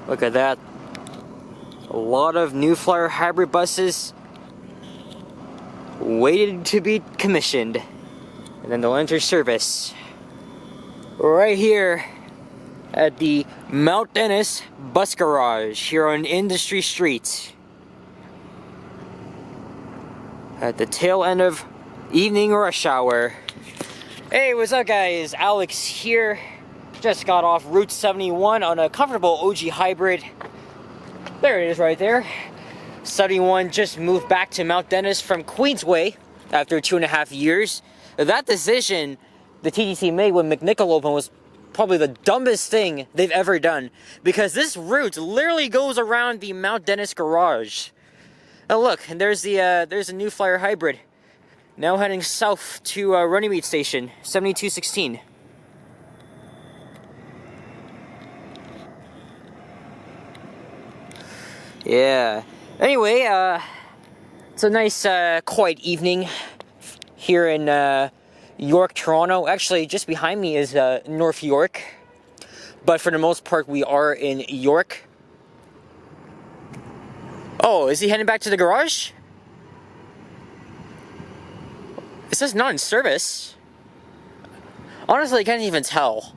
Look at that. A lot of New Flyer hybrid buses waiting to be commissioned. And then they'll enter service. Right here at the Mount Dennis Bus Garage here on Industry Street. At the tail end of evening rush hour. Hey, what's up guys? Alex here. Just got off Route 71 on a comfortable OG hybrid. There it is right there. 71 just moved back to Mount Dennis from Queensway after 2.5 years. That decision the TTC made when McNichol opened was probably the dumbest thing they've ever done, because this route literally goes around the Mount Dennis garage. Oh look, and there's a New Flyer hybrid now heading south to Runnymede Station 7216. Yeah. Anyway, it's a nice, quiet evening here in York, Toronto. Actually, just behind me is North York, but for the most part, we are in York. Oh, is he heading back to the garage? It says not in service. Honestly, I can't even tell.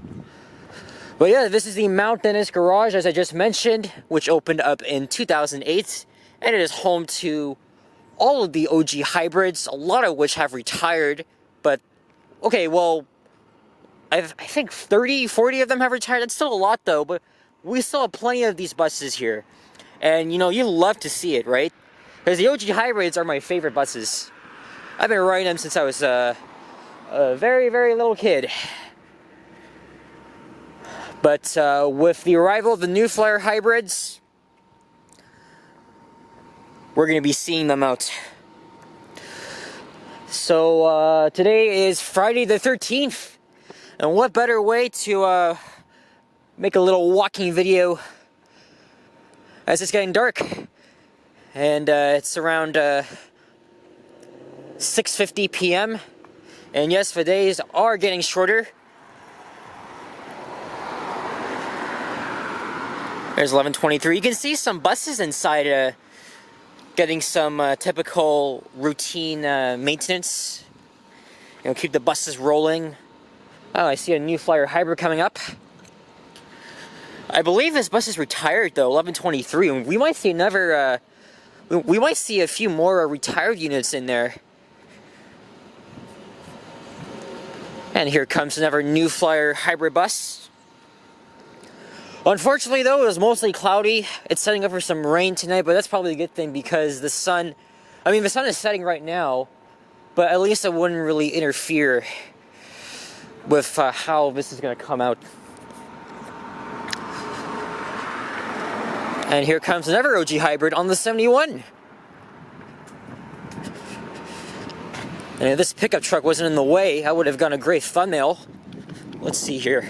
But yeah, this is the Mount Dennis garage, as I just mentioned, which opened up in 2008, and it is home to all of the OG hybrids, a lot of which have retired, but okay, well, I think 30, 40 of them have retired. That's still a lot though, but we still have plenty of these buses here. And you know, you love to see it, right? Because the OG hybrids are my favorite buses. I've been riding them since I was a very, very little kid. But with the arrival of the New Flyer hybrids, we're going to be seeing them out. So today is Friday the 13th, and what better way to make a little walking video as it's getting dark, and it's around 6:50 p.m. and yes, the days are getting shorter. There's 11:23. You can see some buses inside getting some typical routine maintenance. You know, keep the buses rolling. Oh, I see a New Flyer hybrid coming up. I believe this bus is retired though, 11:23, and we might see another. We might see a few more retired units in there. And here comes another New Flyer hybrid bus. Unfortunately though, it was mostly cloudy. It's setting up for some rain tonight, but that's probably a good thing because the sun is setting right now, but at least it wouldn't really interfere with how this is going to come out. And here comes another OG hybrid on the 71. And if this pickup truck wasn't in the way, I would have gotten a great thumbnail. Let's see here.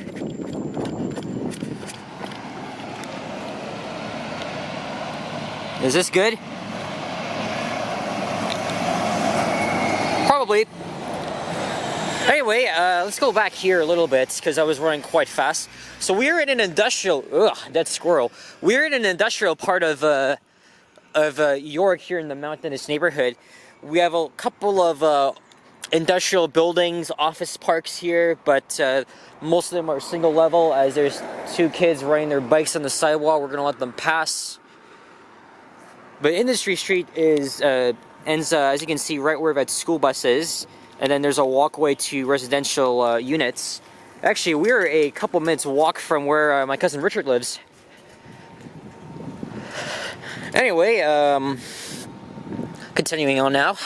Is this good? Probably. Anyway, let's go back here a little bit because I was running quite fast. So we're in an industrial. Ugh, that squirrel. We're in an industrial part of York here in the Mount Dennis neighborhood. We have a couple of industrial buildings, office parks here, but most of them are single level. As there's two kids riding their bikes on the sidewalk, we're gonna let them pass. But Industry Street ends, as you can see, right where that school bus is, and then there's a walkway to residential units. Actually, we're a couple minutes walk from where my cousin Richard lives. Anyway, continuing on now.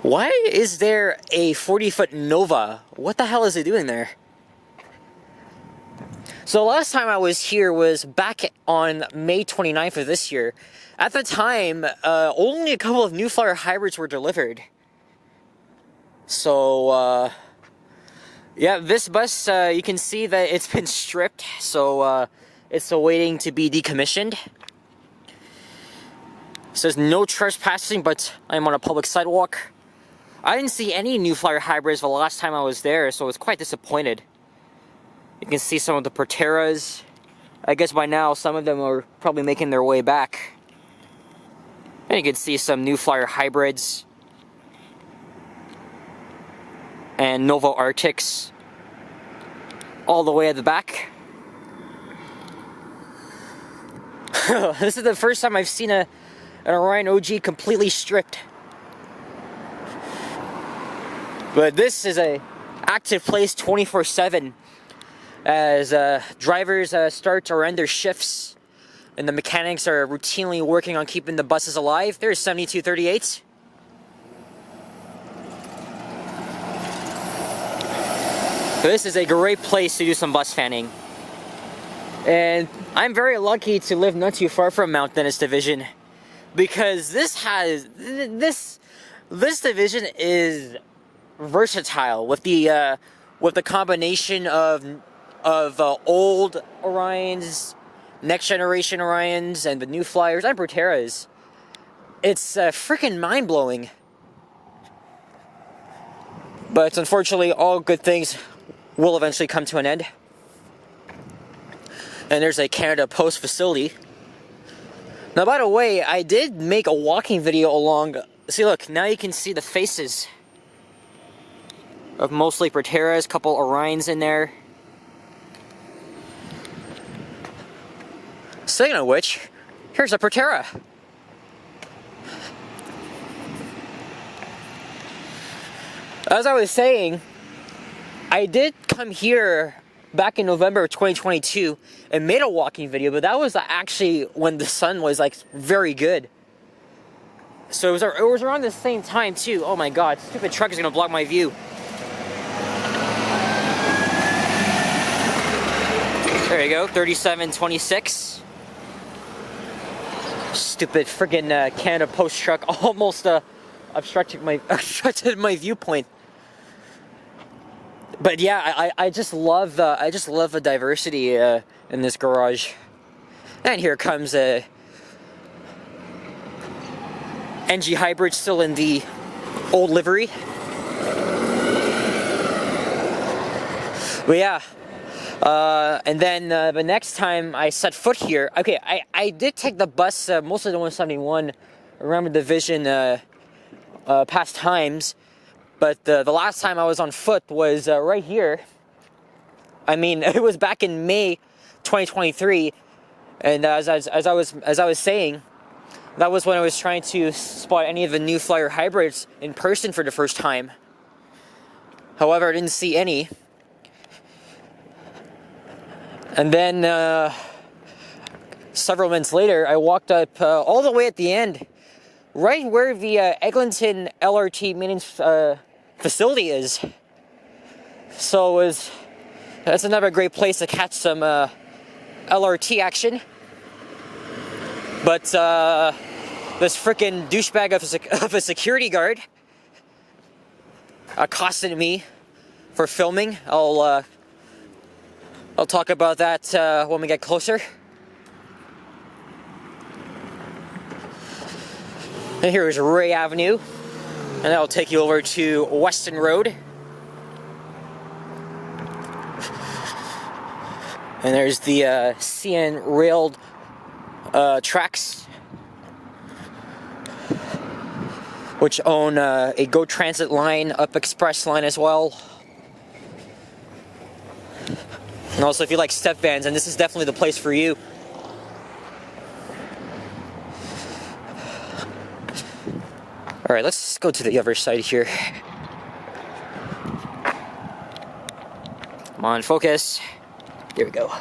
Why is there a 40-foot Nova? What the hell is it doing there? So last time I was here was back on May 29th of this year. At the time, only a couple of New Flyer hybrids were delivered. So, yeah, this bus, you can see that it's been stripped, so it's awaiting to be decommissioned. It says no trespassing, but I'm on a public sidewalk. I didn't see any New Flyer hybrids the last time I was there, so I was quite disappointed. You can see some of the Proteras I guess by now some of them are probably making their way back. And you can see some New Flyer hybrids and Novo Arctics all the way at the back. This is the first time I've seen an Orion OG completely stripped. But this is a active place 24/7 as drivers start to end their shifts and the mechanics are routinely working on keeping the buses alive. There's 7238. This is a great place to do some bus fanning. And I'm very lucky to live not too far from Mount Dennis Division, because this division is versatile with the combination of old Orions, next generation Orions, and the New Flyers and Proteras. It's freaking mind blowing. But unfortunately, all good things will eventually come to an end. And there's a Canada Post facility. Now, by the way, I did make a walking video along. See, look, now you can see the faces of mostly Proteras, couple Orions in there. Speaking of which, here's a Protera. As I was saying, I did come here back in November of 2022 and made a walking video, but that was actually when the sun was like very good. So it was around the same time too. Oh my god, stupid truck is gonna block my view. There you go, 3726. Stupid friggin' Canada Post truck almost obstructed my viewpoint. But yeah, I just love the diversity in this garage. And here comes a NG hybrid, still in the old livery. But yeah, and then the next time I set foot here, okay, I did take the bus, mostly the 171, around the division past times. But the last time I was on foot was right here. I mean, it was back in May 2023, and as I was saying, that was when I was trying to spot any of the New Flyer hybrids in person for the first time. However, I didn't see any. And then several minutes later, I walked up all the way at the end, right where the Eglinton LRT maintenance facility is. So that's another great place to catch some LRT action. But this frickin' douchebag of a security guard accosted me for filming. I'll talk about that when we get closer. And here is Ray Avenue, and that'll take you over to Weston Road. And there's the CN railed tracks, which own a Go Transit line, Up Express line as well. And also, if you like step vans, and this is definitely the place for you. All right, let's go to the other side here. Come on, focus. There we go.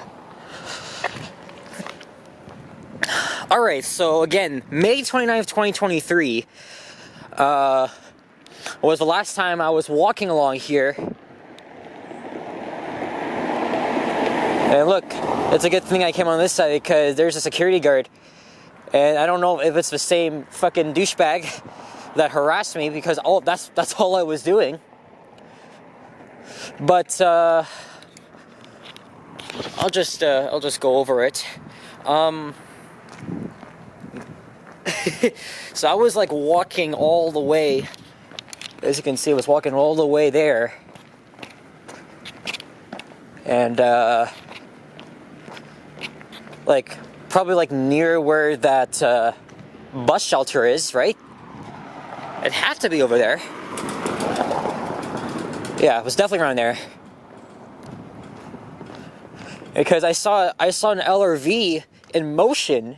All right, so again, May 29th, 2023 was the last time I was walking along here. And look, it's a good thing I came on this side because there's a security guard. And I don't know if it's the same fucking douchebag that harassed me, because that's all I was doing. But I'll just go over it. So I was like walking all the way, as you can see, I was walking all the way there, and Like, probably like near where that bus shelter is, right? It had to be over there. Yeah, it was definitely around there. Because I saw an LRV in motion.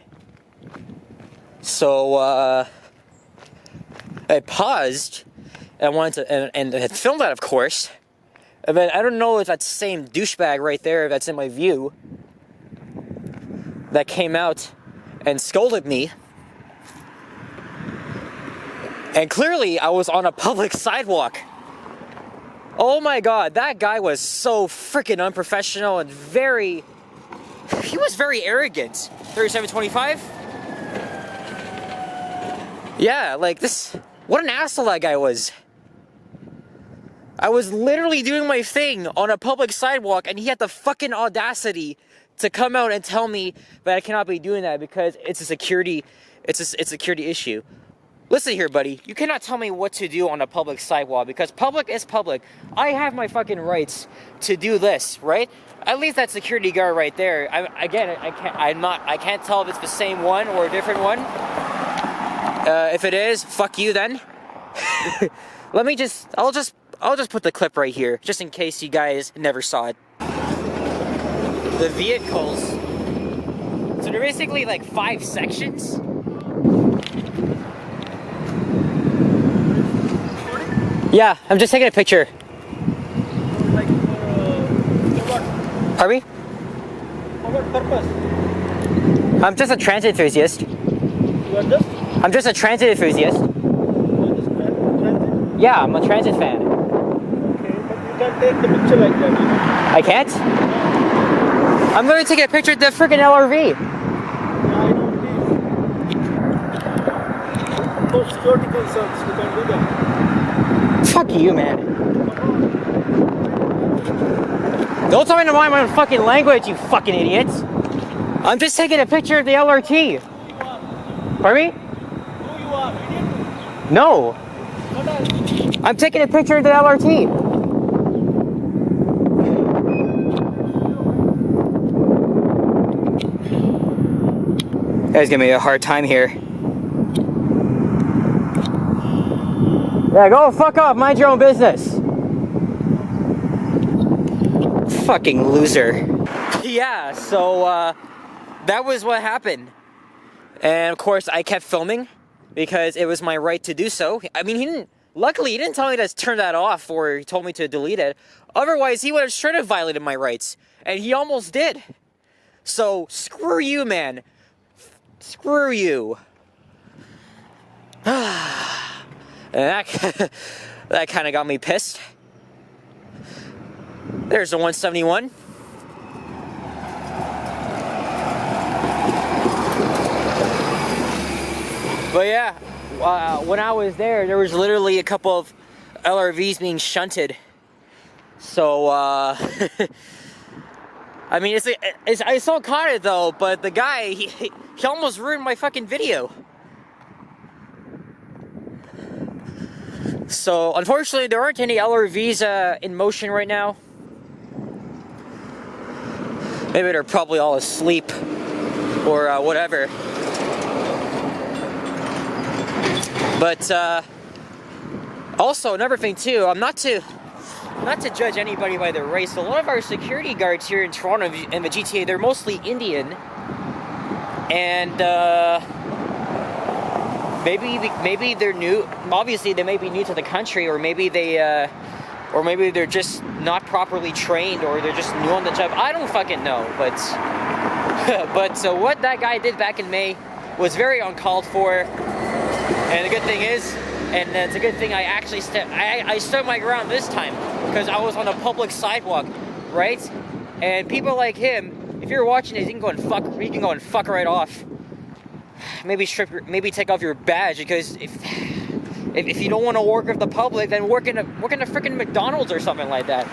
So I paused and wanted to and had filmed that, of course. And then I don't know if that same douchebag right there that's in my view that came out and scolded me. And clearly I was on a public sidewalk. Oh my god, that guy was so freaking unprofessional and he was very arrogant. 3725? Yeah, like this, what an asshole that guy was. I was literally doing my thing on a public sidewalk and he had the fucking audacity to come out and tell me that I cannot be doing that because it's a security issue. Listen here, buddy. You cannot tell me what to do on a public sidewalk because public is public. I have my fucking rights to do this, right? At least that security guard right there. I can't tell if it's the same one or a different one. If it is, fuck you then. I'll just put the clip right here, just in case you guys never saw it. The vehicles. So they're basically like 5 sections. Yeah, I'm just taking a picture. Like, what? Pardon me? For what purpose? I'm just a transit enthusiast. You are just? I'm just a transit enthusiast. You are just transit? Yeah, I'm a transit fan. Okay, but you can't take the picture like that. I can't? I'm going to take a picture of the freaking LRV. Yeah, I know it is. For security concerns, you can do that. Fuck you, man. Don't tell me to mind my own fucking language, you fucking idiots. I'm just taking a picture of the LRT. Pardon me? Who you are, idiot? No. What are you? I'm taking a picture of the LRT. Guys, give me a hard time here. Yeah, go fuck off, mind your own business. Fucking loser. Yeah, so that was what happened. And of course I kept filming because it was my right to do so. I mean, luckily he didn't tell me to turn that off or he told me to delete it. Otherwise he would have straight up violated my rights. And he almost did. So screw you, man. Screw you. And that kind of got me pissed. There's the 171. But yeah, when I was there was literally a couple of LRVs being shunted. So, I mean, I still caught it though, but the guy, he almost ruined my fucking video. So, unfortunately, there aren't any LRVs in motion right now. Maybe they're probably all asleep or whatever. But also another thing too, I'm not to judge anybody by their race. A lot of our security guards here in Toronto and the GTA, they're mostly Indian, and maybe they're new. Obviously, they may be new to the country, or maybe they're just not properly trained, or they're just new on the job. I don't fucking know. But what that guy did back in May was very uncalled for. And the good thing is, and it's a good thing I actually I stood my ground this time because I was on a public sidewalk, right? And people like him, if you're watching this, you can go and fuck right off. Maybe take off your badge, because if you don't want to work with the public, then work in a freaking McDonald's or something like that.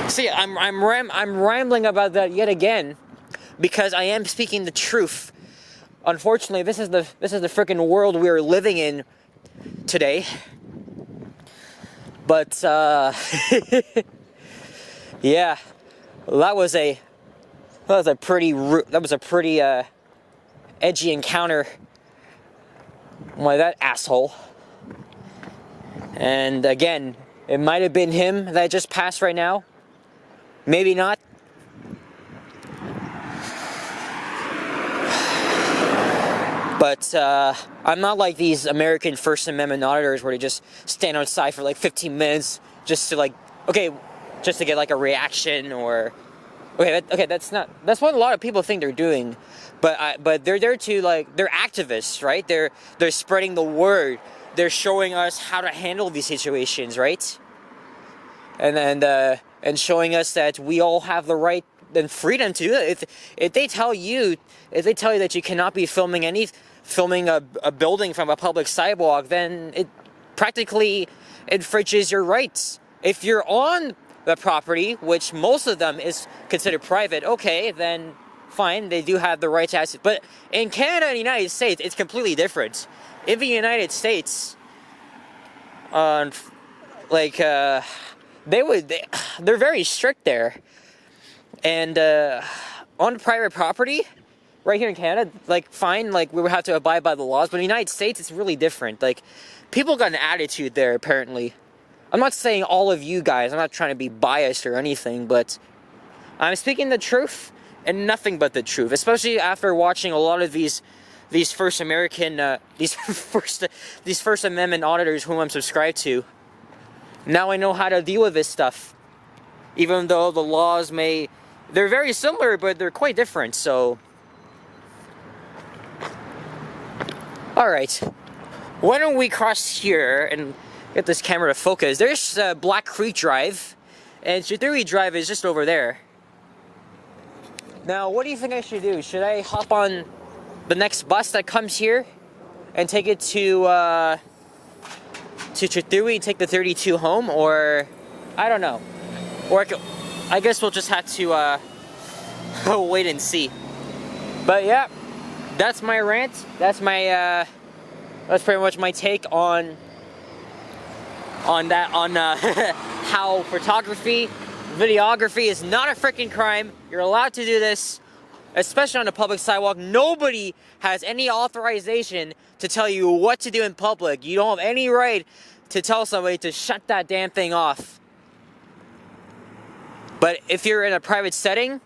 See, I'm rambling about that yet again because I am speaking the truth. Unfortunately, this is the freaking world we are living in today. But yeah, that was a That was a pretty edgy encounter. Why, that asshole. And again, it might have been him that just passed right now. Maybe not. But I'm not like these American First Amendment auditors where they just stand outside for like 15 minutes just to like, just to get like a reaction or, that's what a lot of people think they're doing. But they're there to like, they're activists, right? They're spreading the word. They're showing us how to handle these situations, right? And showing us that we all have the right and freedom to do it. If they tell you that you cannot be filming a building from a public sidewalk, then it practically infringes your rights. If you're on the property, which most of them is considered private, okay, then fine, they do have the right to access. But in Canada and the United States, it's completely different. In the United States, they're very strict there. And on private property, right here in Canada, like, fine, like, we would have to abide by the laws, but in the United States, it's really different. Like, people got an attitude there, apparently. I'm not saying all of you guys, I'm not trying to be biased or anything, but I'm speaking the truth and nothing but the truth, especially after watching a lot of these First American, these First Amendment auditors whom I'm subscribed to. Now I know how to deal with this stuff, even though the laws they're very similar, but they're quite different, so. Alright, why don't we cross here and get this camera to focus. There's Black Creek Drive, and Chituri Drive is just over there. Now, what do you think I should do? Should I hop on the next bus that comes here and take it to Chituri, take the 32 home, or I don't know. Or I guess we'll just have to wait and see. But yeah, that's my rant. That's pretty much my take on how photography, videography is not a freaking crime. You're allowed to do this, especially on a public sidewalk. Nobody has any authorization to tell you what to do in public. You don't have any right to tell somebody to shut that damn thing off. But if you're in a private setting,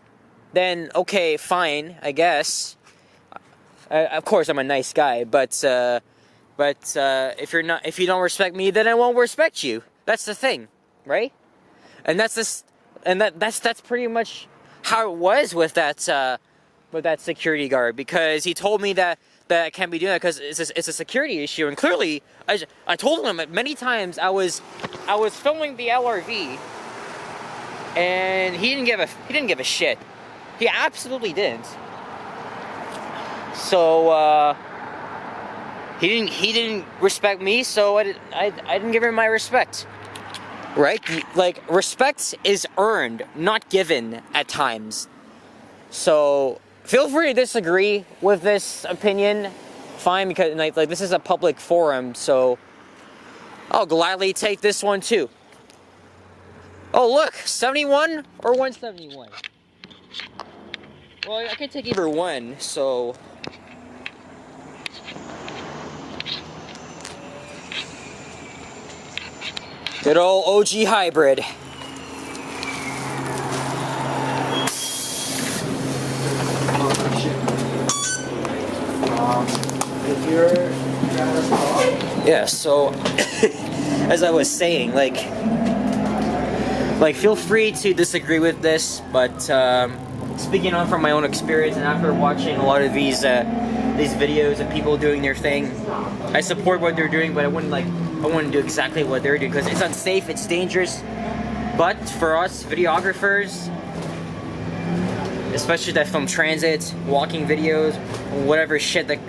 then okay, fine, I guess. Of course, I'm a nice guy, but if you don't respect me, then I won't respect you. That's the thing, right? And that's pretty much how it was with that security guard, because he told me that I can't be doing that because it's a security issue, and clearly I told him many times I was filming the LRV, and he didn't give a shit. He absolutely didn't. So he didn't respect me, so I didn't give him my respect. Right? Like, respect is earned, not given at times. So feel free to disagree with this opinion. Fine, because like this is a public forum, so I'll gladly take this one too. Oh look, 71 or 171. Well, I can take either one, so. Good old OG hybrid. Yeah, so as I was saying, like feel free to disagree with this, but speaking on from my own experience and after watching a lot of these videos of people doing their thing, I support what they're doing, but I wouldn't do exactly what they're doing because it's unsafe, it's dangerous. But for us videographers, especially that film transit, walking videos, whatever shit that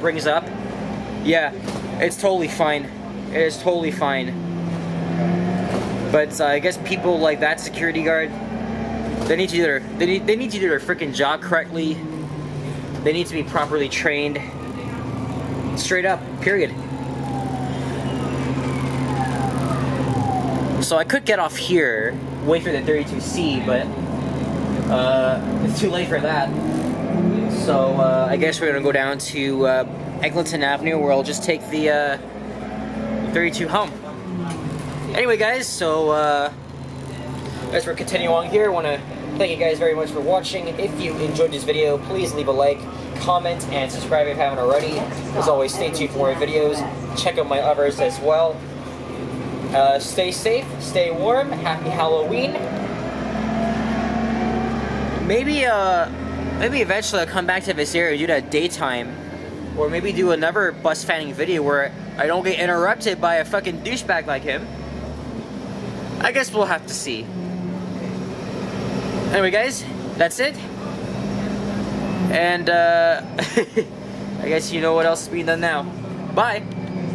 brings up, yeah, it's totally fine. It is totally fine. But I guess people like that security guard, they need to do their freaking job correctly. They need to be properly trained. Straight up, period. So I could get off here, wait for the 32C, but It's too late for that. So I guess we're gonna go down to Eglinton Avenue, where I'll just take the 32 home. Anyway, guys, so as we're continuing on here, I want to thank you guys very much for watching. If you enjoyed this video, please leave a like, comment, and subscribe if you haven't already. As always, stay tuned for more videos. Check out my others as well. Stay safe, stay warm, happy Halloween. Maybe eventually I'll come back to this area, do that daytime, or maybe do another bus fanning video where I don't get interrupted by a fucking douchebag like him. I guess we'll have to see. Anyway, guys, that's it. And I guess you know what else is being done now. Bye.